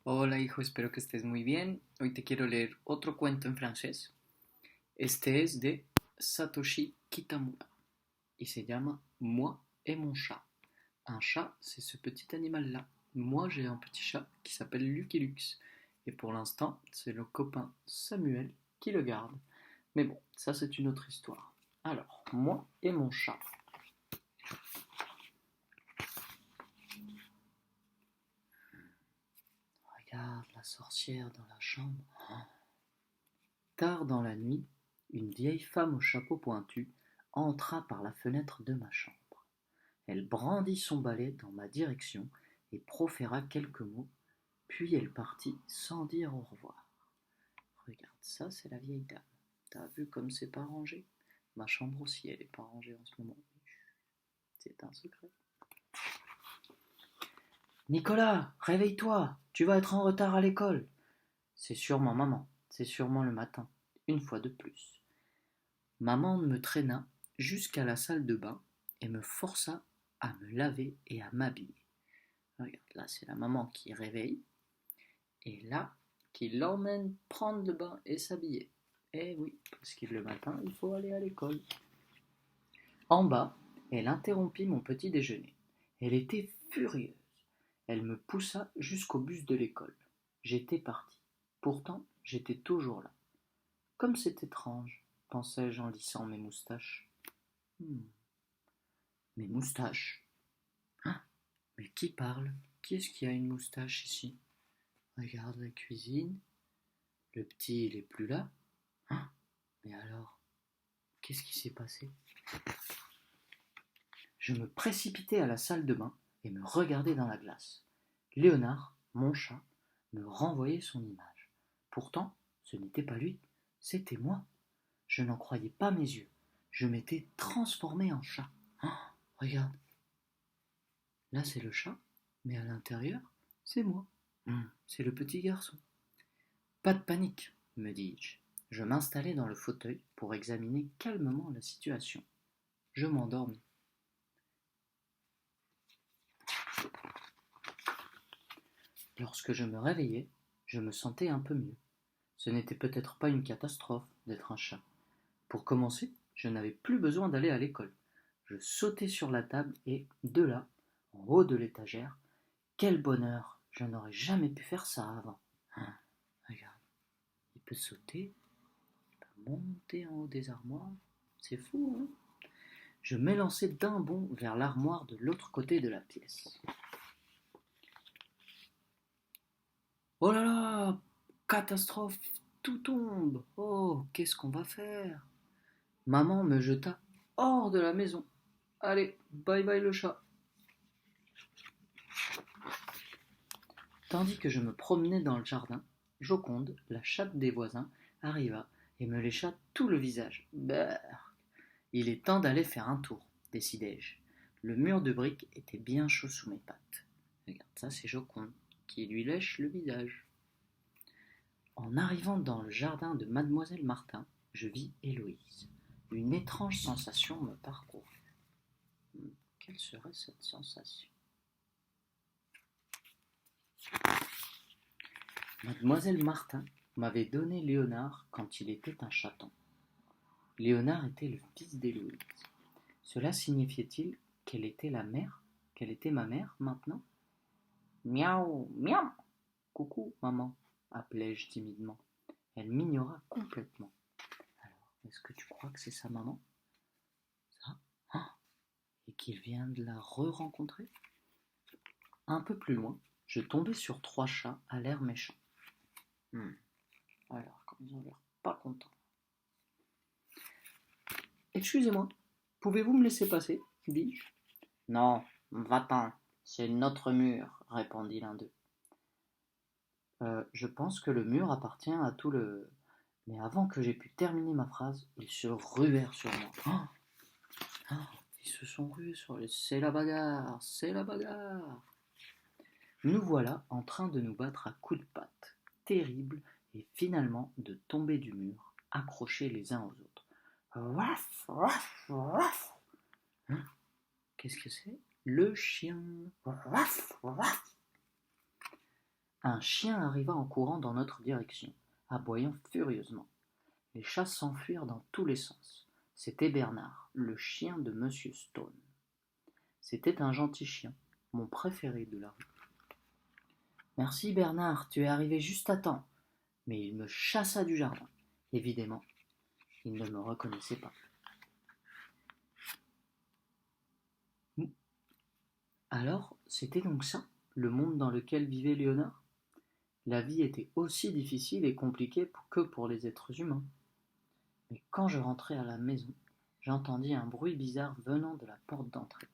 Hola hijo, espero que estés muy bien. Hoy te quiero leer otro cuento en francés. Este es de Satoshi Kitamura y se llama Moi et mon chat. Un chat, c'est ce petit animal-là. Moi, j'ai un petit chat qui s'appelle Lucky Lux. Et pour l'instant, c'est le copain Samuel qui le garde. Mais bon, ça c'est une autre histoire. Alors, moi et mon chat. Regarde la sorcière dans la chambre. Tard dans la nuit, une vieille femme au chapeau pointu entra par la fenêtre de ma chambre. Elle brandit son balai dans ma direction et proféra quelques mots, puis elle partit sans dire au revoir. Regarde, ça c'est la vieille dame. T'as vu comme c'est pas rangé? Ma chambre aussi, elle est pas rangée en ce moment. C'est un secret. Nicolas, réveille-toi, tu vas être en retard à l'école. C'est sûrement maman, c'est sûrement le matin, une fois de plus. Maman me traîna jusqu'à la salle de bain et me força à me laver et à m'habiller. Regarde, là c'est la maman qui réveille et là qui l'emmène prendre le bain et s'habiller. Eh oui, parce que le matin il faut aller à l'école. En bas, elle interrompit mon petit déjeuner. Elle était furieuse. Elle me poussa jusqu'au bus de l'école. J'étais parti. Pourtant, j'étais toujours là. Comme c'est étrange, pensai-je en lissant mes moustaches. Mes moustaches? Hein? Mais qui parle? Qui est-ce qui a une moustache ici? Regarde la cuisine. Le petit, il est plus là. Hein? Mais alors, qu'est-ce qui s'est passé? Je me précipitai à la salle de bain et me regardai dans la glace. Léonard, mon chat, me renvoyait son image. Pourtant, ce n'était pas lui, c'était moi. Je n'en croyais pas mes yeux. Je m'étais transformé en chat. Oh, regarde. Là, c'est le chat, mais à l'intérieur, c'est moi. C'est le petit garçon. Pas de panique, me dis-je. Je m'installai dans le fauteuil pour examiner calmement la situation. Je m'endormis. Lorsque je me réveillai, je me sentais un peu mieux. Ce n'était peut-être pas une catastrophe d'être un chat. Pour commencer, je n'avais plus besoin d'aller à l'école. Je sautai sur la table et, de là, en haut de l'étagère, quel bonheur! Je n'aurais jamais pu faire ça avant. Regarde, il peut sauter, il peut monter en haut des armoires. C'est fou, hein? Je m'élançai d'un bond vers l'armoire de l'autre côté de la pièce. Oh là là! Catastrophe! Tout tombe! Oh, qu'est-ce qu'on va faire? Maman me jeta hors de la maison. Allez, bye bye le chat. Tandis que je me promenais dans le jardin, Joconde, la chatte des voisins, arriva et me lécha tout le visage. Brrr. Il est temps d'aller faire un tour, décidai-je. Le mur de briques était bien chaud sous mes pattes. Regarde, ça c'est Joconde, qui lui lèche le visage. En arrivant dans le jardin de Mademoiselle Martin, je vis Héloïse. Une étrange sensation me parcourut. Quelle serait cette sensation? Mademoiselle Martin m'avait donné Léonard quand il était un chaton. Léonard était le fils d'Héloïse. Cela signifiait-il qu'elle était ma mère maintenant? Miaou, miaou. Coucou, maman, appelai-je timidement. Elle m'ignora complètement. Alors, est-ce que tu crois que c'est sa maman? Ça? Et qu'il vient de la re-rencontrer? Un peu plus loin, je tombais sur 3 chats à l'air méchant. Alors, comme ils ont l'air pas contents. Excusez-moi, pouvez-vous me laisser passer? Dis-je. Non, va-t'en, c'est notre mur, répondit l'un d'eux. Je pense que le mur appartient à tout le... Mais avant que j'aie pu terminer ma phrase, ils se ruèrent sur moi. Ils se sont rués sur les... C'est la bagarre, c'est la bagarre. Nous voilà en train de nous battre à coups de patte, terrible, et finalement de tomber du mur, accrochés les uns aux autres. Waf, waf, waf. Qu'est-ce que c'est? Le chien. Waf, waf. Un chien arriva en courant dans notre direction, aboyant furieusement. Les chats s'enfuirent dans tous les sens. C'était Bernard, le chien de Monsieur Stone. C'était un gentil chien, mon préféré de la rue. Merci Bernard, tu es arrivé juste à temps. Mais il me chassa du jardin. Évidemment, il ne me reconnaissait pas. Alors, c'était donc ça, le monde dans lequel vivait Léonard? La vie était aussi difficile et compliquée que pour les êtres humains. Mais quand je rentrai à la maison, j'entendis un bruit bizarre venant de la porte d'entrée.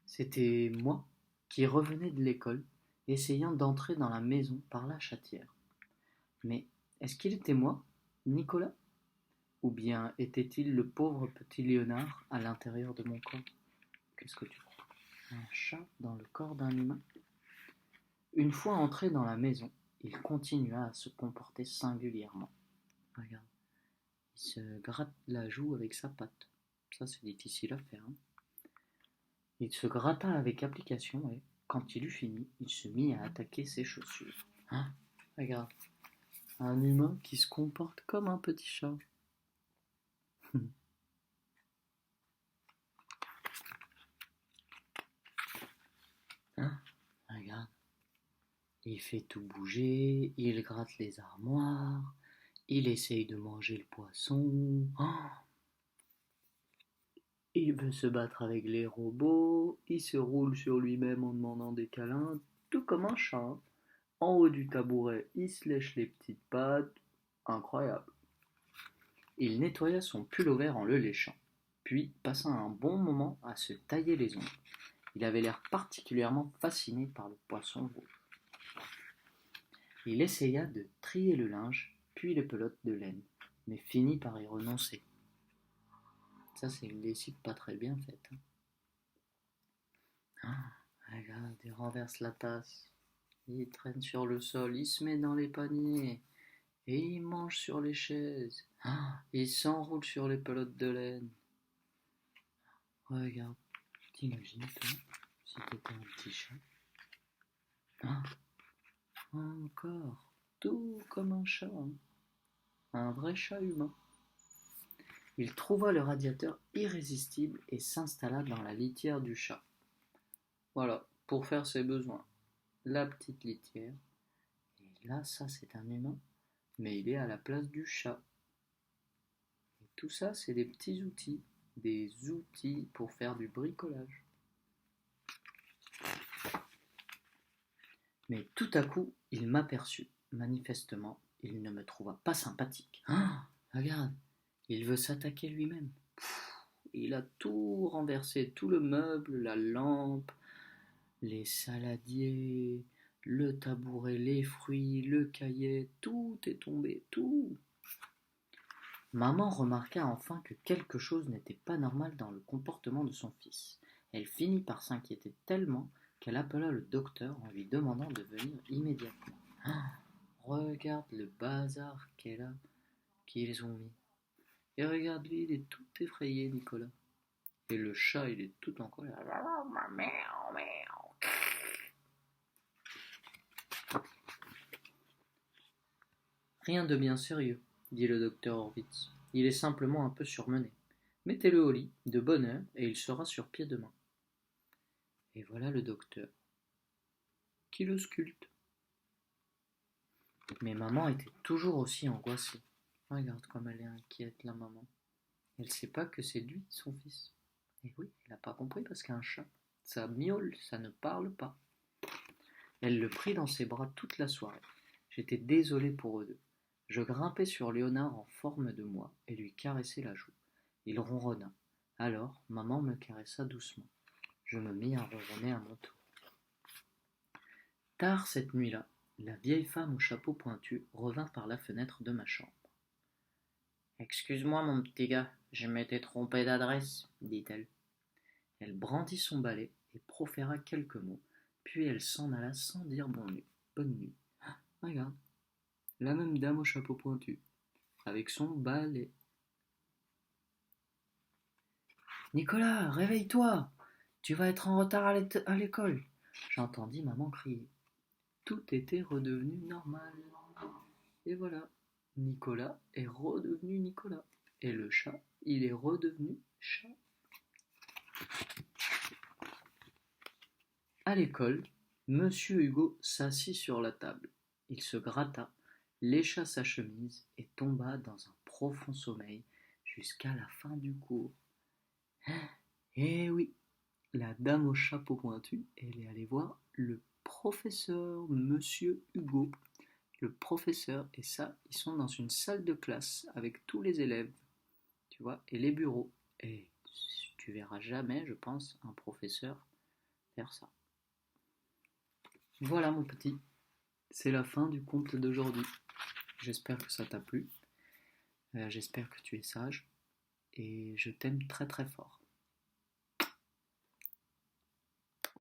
C'était moi qui revenais de l'école, essayant d'entrer dans la maison par la chatière. Mais est-ce qu'il était moi, Nicolas? Ou bien était-il le pauvre petit Léonard à l'intérieur de mon corps? Qu'est-ce que tu crois? Un chat dans le corps d'un humain? Une fois entré dans la maison, il continua à se comporter singulièrement. Regarde, il se gratte la joue avec sa patte. Ça, c'est difficile à faire. Hein. Il se gratta avec application et, quand il eut fini, il se mit à attaquer ses chaussures. Hein? Regarde, un humain qui se comporte comme un petit chat. Hein? Regarde. Il fait tout bouger, il gratte les armoires, il essaye de manger le poisson. Oh, il veut se battre avec les robots, il se roule sur lui-même en demandant des câlins, tout comme un chat. En haut du tabouret, il se lèche les petites pattes. Incroyable. Il nettoya son pull-over en le léchant, puis passa un bon moment à se tailler les ongles. Il avait l'air particulièrement fasciné par le poisson rouge. Il essaya de trier le linge, puis les pelotes de laine, mais finit par y renoncer. Ça, c'est une lessive pas très bien faite. Regarde, il renverse la tasse. Il traîne sur le sol, il se met dans les paniers. Et il mange sur les chaises. Il s'enroule sur les pelotes de laine. Regarde, t'imagines toi, si t'étais un petit chat. Encore, tout comme un chat. Un vrai chat humain. Il trouva le radiateur irrésistible et s'installa dans la litière du chat. Voilà, pour faire ses besoins. La petite litière. Et là, ça c'est un humain, mais il est à la place du chat. Et tout ça, c'est des petits outils. Des outils pour faire du bricolage. Mais tout à coup, il m'aperçut. Manifestement, il ne me trouva pas sympathique. Regarde, il veut s'attaquer lui-même. Il a tout renversé, tout le meuble, la lampe, les saladiers, le tabouret, les fruits, le cahier, tout est tombé, tout. Maman remarqua enfin que quelque chose n'était pas normal dans le comportement de son fils. Elle finit par s'inquiéter tellement qu'elle appela le docteur en lui demandant de venir immédiatement. Regarde le bazar qu'ils ont mis. Et regarde lui, il est tout effrayé, Nicolas. Et le chat, il est tout en colère. Rien de bien sérieux, dit le docteur Horwitz. Il est simplement un peu surmené. Mettez-le au lit, de bonne heure, et il sera sur pied demain. Et voilà le docteur, qui le sculpte. Mais maman était toujours aussi angoissée. Regarde comme elle est inquiète, la maman. Elle sait pas que c'est lui, son fils. Et oui, elle n'a pas compris parce qu'un chat, ça miaule, ça ne parle pas. Elle le prit dans ses bras toute la soirée. J'étais désolé pour eux deux. Je grimpai sur Léonard en forme de moi et lui caressai la joue. Il ronronna. Alors, maman me caressa doucement. Je me mis à ronronner à mon tour. Tard cette nuit-là, la vieille femme au chapeau pointu revint par la fenêtre de ma chambre. « Excuse-moi, mon petit gars, je m'étais trompée d'adresse, dit-elle. Elle brandit son balai et proféra quelques mots, puis elle s'en alla sans dire bonne nuit. Regarde, la même dame au chapeau pointu, avec son balai. Nicolas, réveille-toi! tu vas être en retard à l'école. J'entendis maman crier. Tout était redevenu normal. Et voilà, Nicolas est redevenu Nicolas. Et le chat, il est redevenu chat. À l'école, Monsieur Hugo s'assit sur la table. Il se gratta, lécha sa chemise et tomba dans un profond sommeil jusqu'à la fin du cours. Eh oui, la dame au chapeau pointu, elle est allée voir le professeur Monsieur Hugo. Le professeur et ça, ils sont dans une salle de classe avec tous les élèves, tu vois, et les bureaux. Et tu verras jamais, je pense, un professeur faire ça. Voilà mon petit, c'est la fin du conte d'aujourd'hui. J'espère que ça t'a plu, j'espère que tu es sage et je t'aime très très fort.